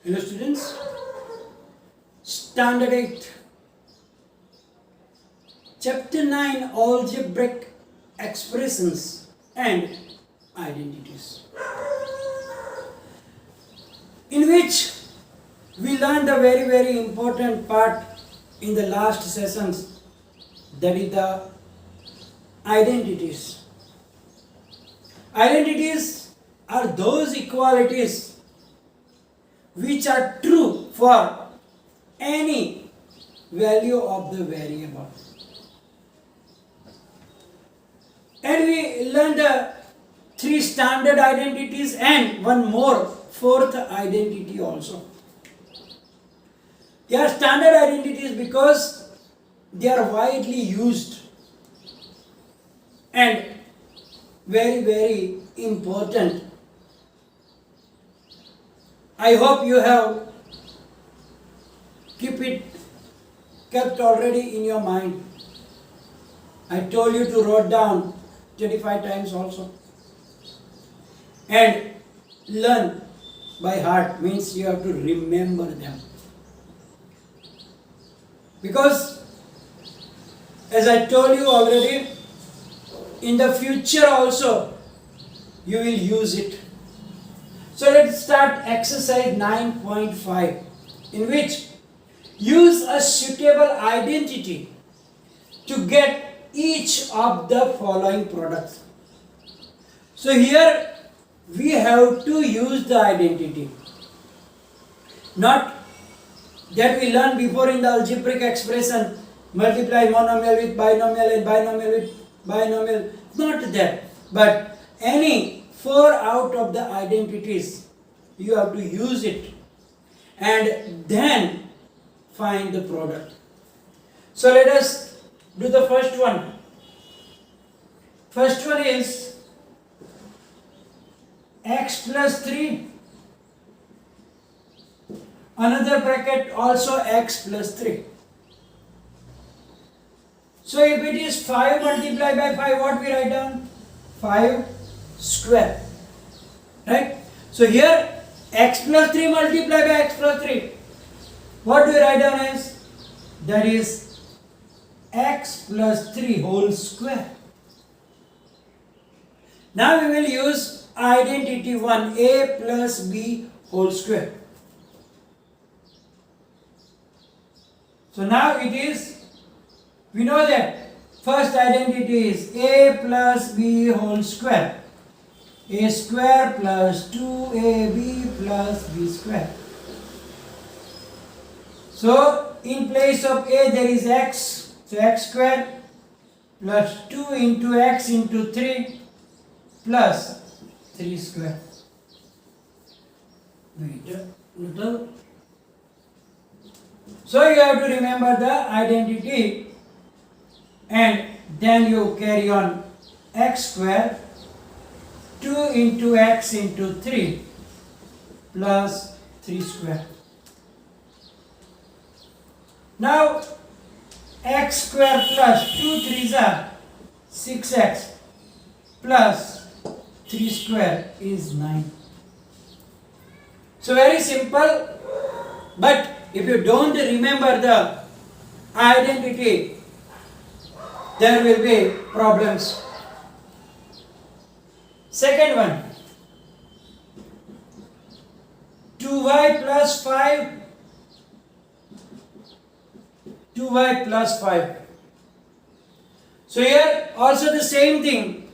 Hello students, Standard 8, Chapter 9 Algebraic Expressions and Identities, in which we learned a very important part in the last sessions, that is the identities. Identities are those equalities which are true for any value of the variable. And we learned the three standard identities and one more, fourth identity also. They are standard identities because they are widely used and very important. I hope you have kept already in your mind. I told you to write down 25 times also. And learn by heart means you have to remember them. Because as I told you already, in the future also you will use it. So let's start exercise 9.5, in which use a suitable identity to get each of the following products. So here we have to use the identity, not that we learned before in the algebraic expression, multiply monomial with binomial and binomial with binomial, not that, but any 4 out of the identities you have to use it and then find the product. So let us do the first one. First one is x plus 3, another bracket also x plus 3. So if it is 5 multiplied by 5, what we write down? 5 square, right? So here x plus 3 multiplied by x plus 3, what do we write down as? That is x plus 3 whole square. Now we will use identity 1, a plus b whole square. So now it is, we know that first identity is a plus b whole square. A square plus 2ab plus b square. So in place of a there is x, so x square plus 2 into x into 3 plus 3 square. Wait a little. So you have to remember the identity and then you carry on x square 2 into x into 3 plus 3 square. Now x square plus 2 3s are 6x plus 3 square is 9. So very simple, but if you don't remember the identity, there will be problems. Second one, 2y plus 5, 2y plus 5. So here also the same thing,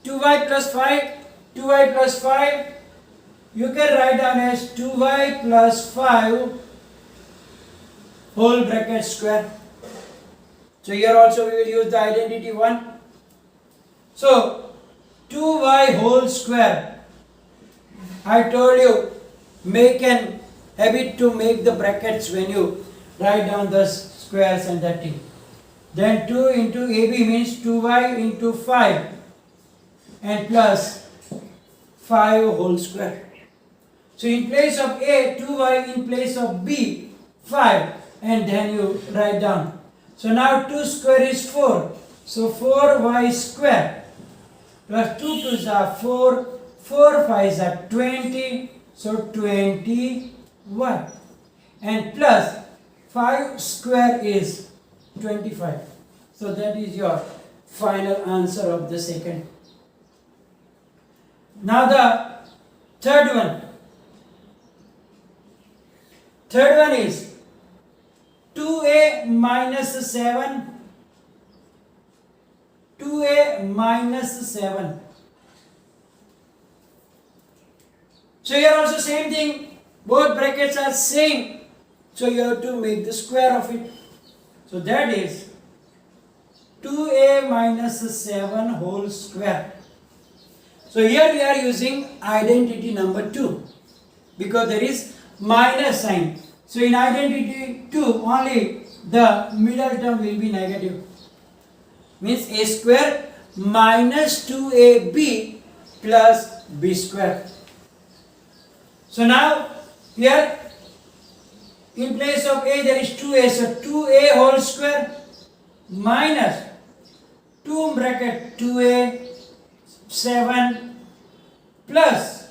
2y plus 5, 2y plus 5, you can write down as 2y plus 5 whole bracket square. So here also we will use the identity 1. So 2y whole square, I told you, make an habit to make the brackets when you write down the squares and that thing. Then 2 into ab means 2y into 5 and plus 5 whole square. So in place of a, 2y, in place of b, 5, and then you write down. So now 2 square is 4, so 4y square plus 2 2s are 4, 4 5s are 20, so 20 y, and plus 5 square is 25. So that is your final answer of the second. Now the third one. Third one is 2a minus 7. 2a minus 7. So here also same thing. Both brackets are same. So you have to make the square of it. So that is 2a minus 7 whole square. So here we are using identity number 2 because there is minus sign. So in identity 2 only the middle term will be negative. Means a square minus 2ab plus b square. So now here in place of a there is 2a. So 2a whole square minus 2 bracket 2a 7 plus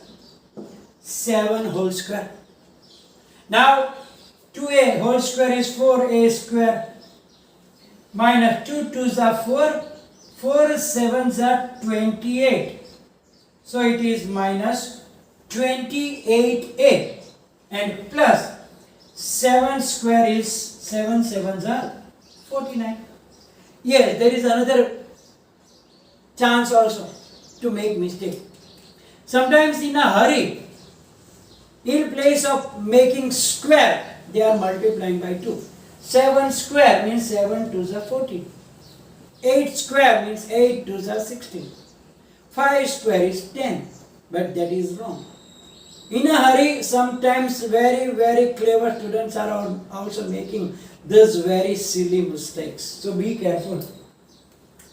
7 whole square. Now 2a whole square is 4a square minus 2 2s are 4, 4 7s are 28. So it is minus 28a and plus 7 square is 7 7s are 49. Yes, there is another chance also to make mistake. Sometimes in a hurry, in place of making square, they are multiplying by 2. 7 square means 7 2s are 14. 8 square means 8 2s are 16. 5 square is 10, but that is wrong. In a hurry, sometimes very clever students are also making this very silly mistakes. So be careful.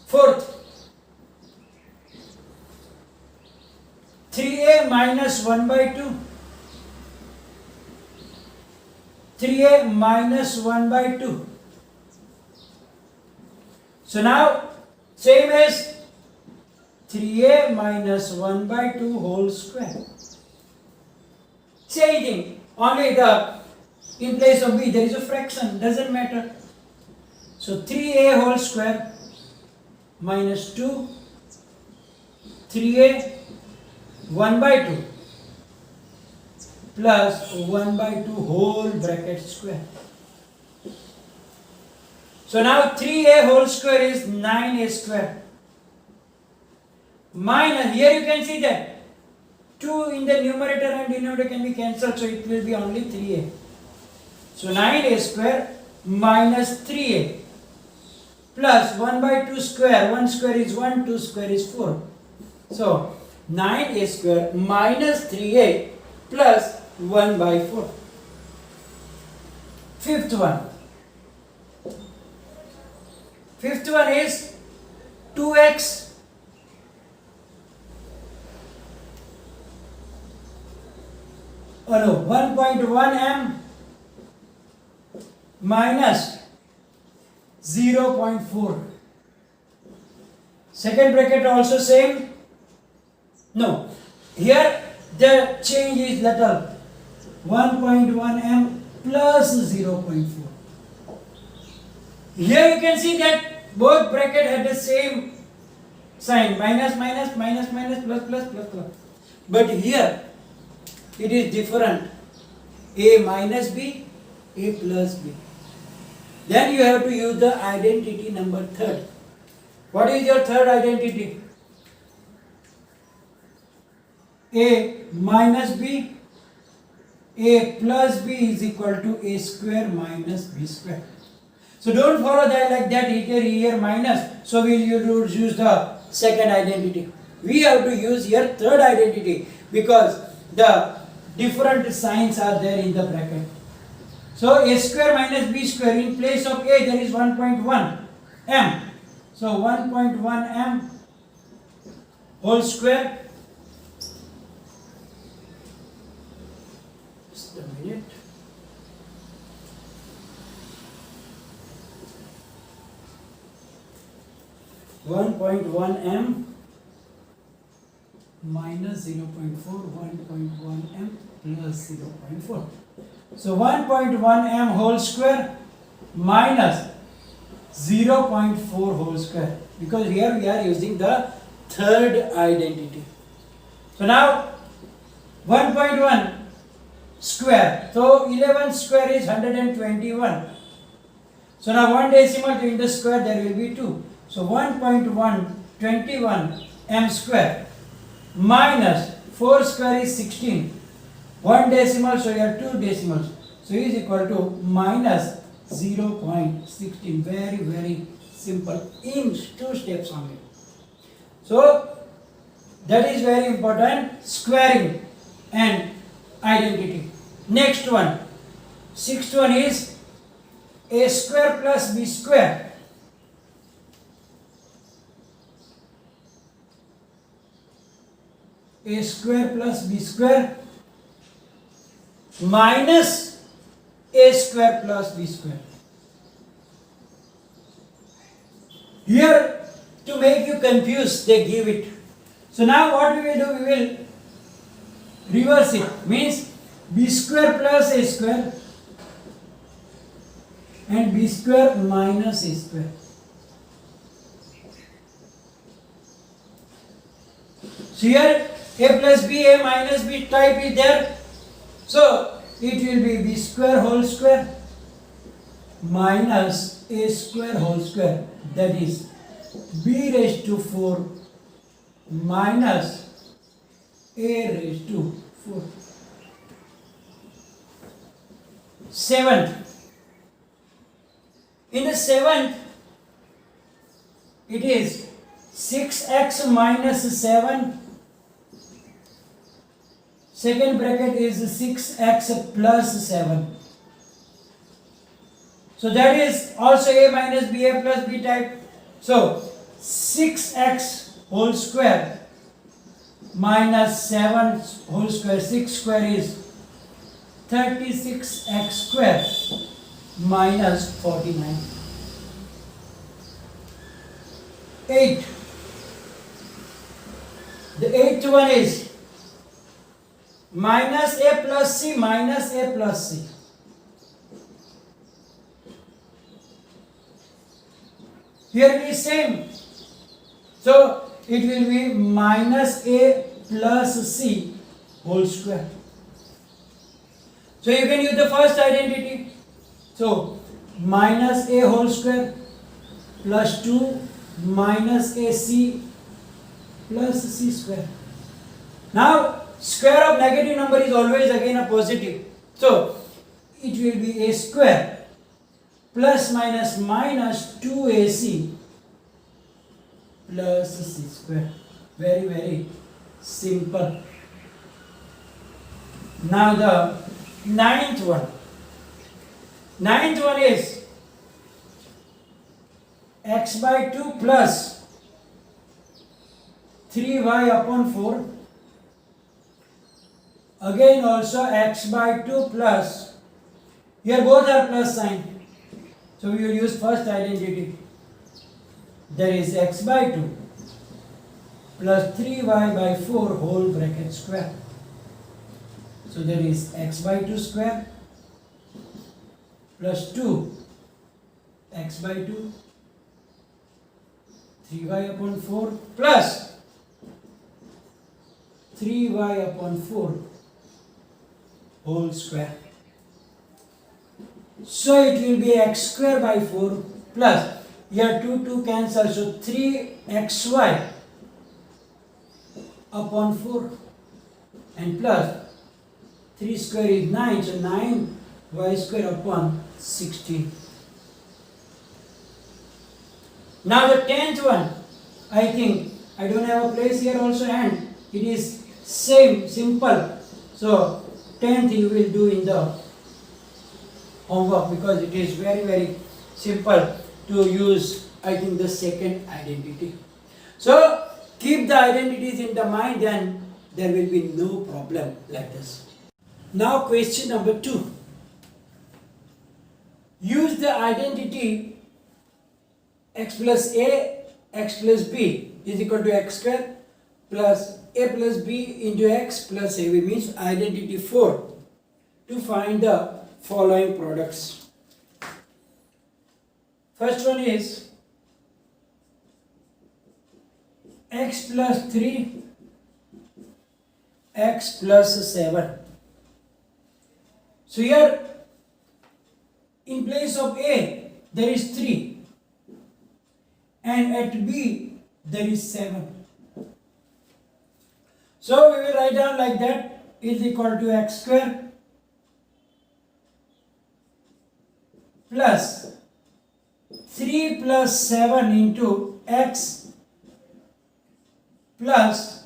Fourth, 3a minus 1 by 2. 3a minus 1 by 2. So now, same as 3a minus 1 by 2 whole square. Same thing, only in place of b there is a fraction, doesn't matter. So 3a whole square minus 2, 3a 1 by 2 plus 1 by 2 whole bracket square. So now 3a whole square is 9a square. Minus, here you can see that 2 in the numerator and denominator can be cancelled, so it will be only 3a. So 9a square minus 3a plus 1 by 2 square. 1 square is 1, 2 square is 4. So 9a square minus 3a plus 1 by 4. Fifth one. Fifth one is 2x oh no, 1.1 m minus 0.4. Second bracket also same. No, here the change is little. 1.1 m plus 0.4. Here you can see that both bracket had the same sign, minus minus minus minus plus plus plus plus. But here it is different. A minus b, a plus b. Then you have to use the identity number third. What is your third identity? A minus b, a plus b is equal to a square minus b square. So don't follow that like that, here minus. So we will use the second identity. We have to use here third identity because the different signs are there in the bracket. So a square minus b square, in place of a there is 1.1 m. So 1.1 m whole square. Just a minute. (1.1 m minus 0.4, 1.1 m plus 0.4. So 1.1 m whole square minus 0.4 whole square, because here we are using the third identity. So now 1.1 square, so 11 square is 121. So now one decimal to in the square there will be 2. So 1.121 m square minus 4 square is 16. One decimal, so you have two decimals. So is equal to minus 0.16. Very, very simple. In 2 steps only. So that is very important. Squaring and identity. Next one. Sixth one is a square plus b square. A square plus b square minus a square plus b square. Here, to make you confused, they give it. So now what we will do, we will reverse it. Means b square plus a square and b square minus a square. So here a plus b, a minus b type is there. So it will be b square whole square minus a square whole square, that is b raised to 4 minus a raised to 4. Seventh. In the seventh, it is 6x minus 7. Second bracket is 6x plus 7. So that is also a minus b, a plus b type. So 6x whole square minus 7 whole square, 6 square is 36x square minus 49. 8. The eighth one is minus a plus c minus a plus c. Here it is same. So it will be minus a plus c whole square. So you can use the first identity. So minus a whole square plus 2 minus ac plus c square. Now square of negative number is always again a positive. So it will be a square plus minus minus 2ac plus c square. Very, very simple. Now the ninth one. Ninth one is x by 2 plus 3y upon 4. Again also x by 2 plus, here both are plus sign. So we will use first identity. There is x by 2 plus 3y by 4 whole bracket square. So there is x by 2 square plus 2 x by 2 3y upon 4 plus 3y upon 4 whole square. So it will be x square by 4 plus, here 2 cancel, so 3xy upon 4 and plus 3 square is 9, so 9y square upon 16. Now the 10th one, I think I don't have a place here also, and it is same, simple. So 10th you will do in the homework, because it is very, very simple to use, I think, the second identity. So keep the identities in the mind, then there will be no problem like this. Now question number 2. Use the identity x plus a, x plus b is equal to x square plus a plus b into x plus ab means identity 4 to find the following products. First one is x plus 3, x plus 7. So here in place of a there is 3 and at b there is 7. So we will write down like that is equal to x square plus 3 plus 7 into x plus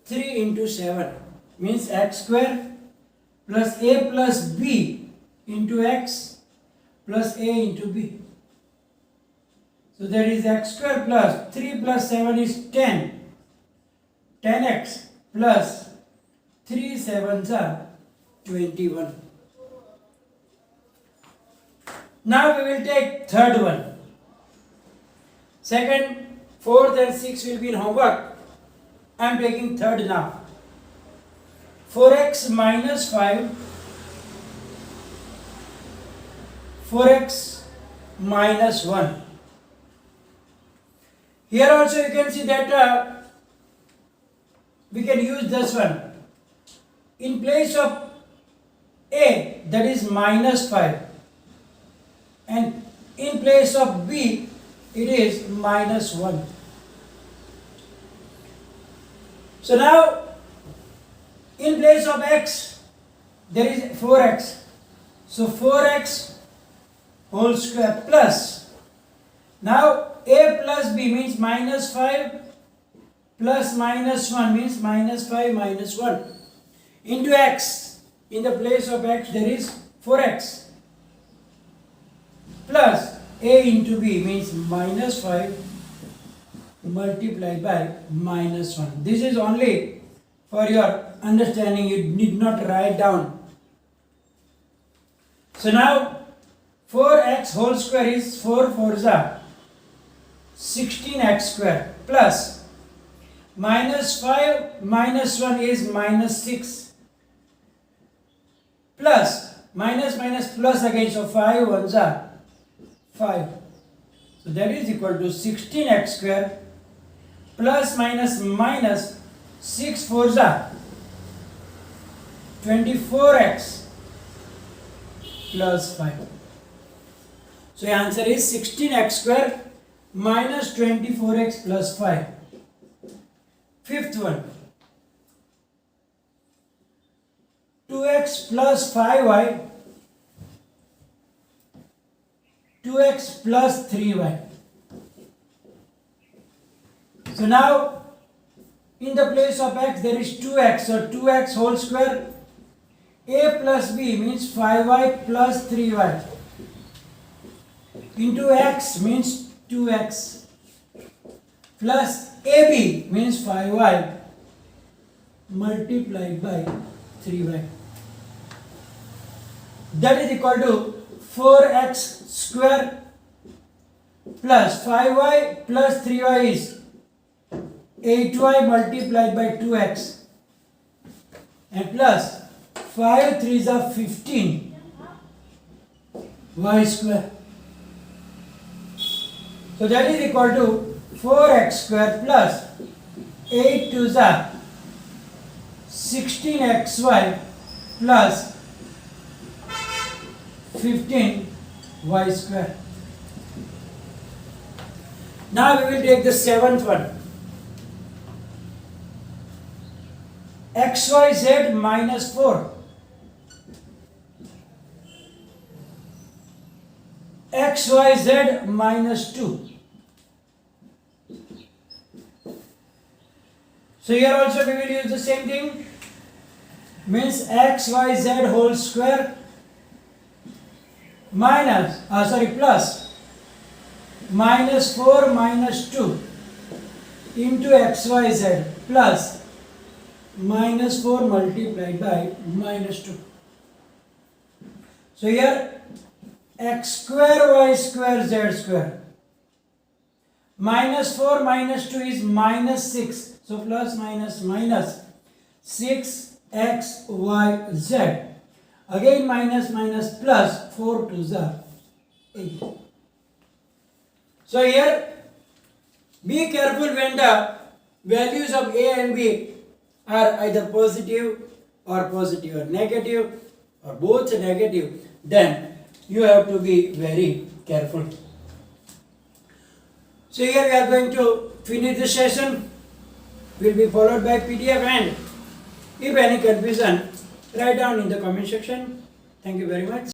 3 into 7 means x square plus a plus b into x plus a into b. So that is x square plus 3 plus 7 is 10. 10x plus 3 7s are 21. Now we will take third one. Second, fourth and sixth will be in homework. I am taking third now. 4x minus 5, 4x minus 1. Here also you can see that we can use this one. In place of a, that is minus 5, and in place of b, it is minus 1. So now in place of x there is 4x, so 4x whole square plus, now a plus b means minus 5 plus minus 1 means minus 5 minus 1 into x. In the place of x there is 4x plus a into b means minus 5 multiplied by minus 1. This is only for your understanding, you need not write down. So now 4x whole square is 4 4s are 16x square plus minus 5 minus 1 is minus 6 plus minus minus plus again, so 5 1s are 5. So that is equal to 16x square plus minus minus 6 4s are 24x plus 5. So the answer is 16x square minus 24x plus 5. Fifth one, 2x plus 5y, 2x plus 3y. So now in the place of x there is 2x, so 2x whole square, a plus b means 5y plus 3y into x means 2x plus ab means 5y multiplied by 3y. That is equal to 4x square plus 5y plus 3y is 8y multiplied by 2x and plus 5 3s are 15 y square. So that is equal to 4x square plus 8 2s are 16xy plus 15y square. Now we will take the seventh one. XYZ minus 4. XYZ minus 2. So here also we will use the same thing, means XYZ whole square minus, plus minus 4 minus 2 into XYZ plus minus 4 multiplied by minus 2. So here x square y square z square minus 4 minus 2 is minus 6. So plus minus minus 6 x y z. Again minus minus plus 4 to the 8. So here be careful when the values of a and b are either positive or negative or both negative, then you have to be very careful. So here we are going to finish the session. Will be followed by PDF, and if any confusion, write down in the comment section. Thank you very much.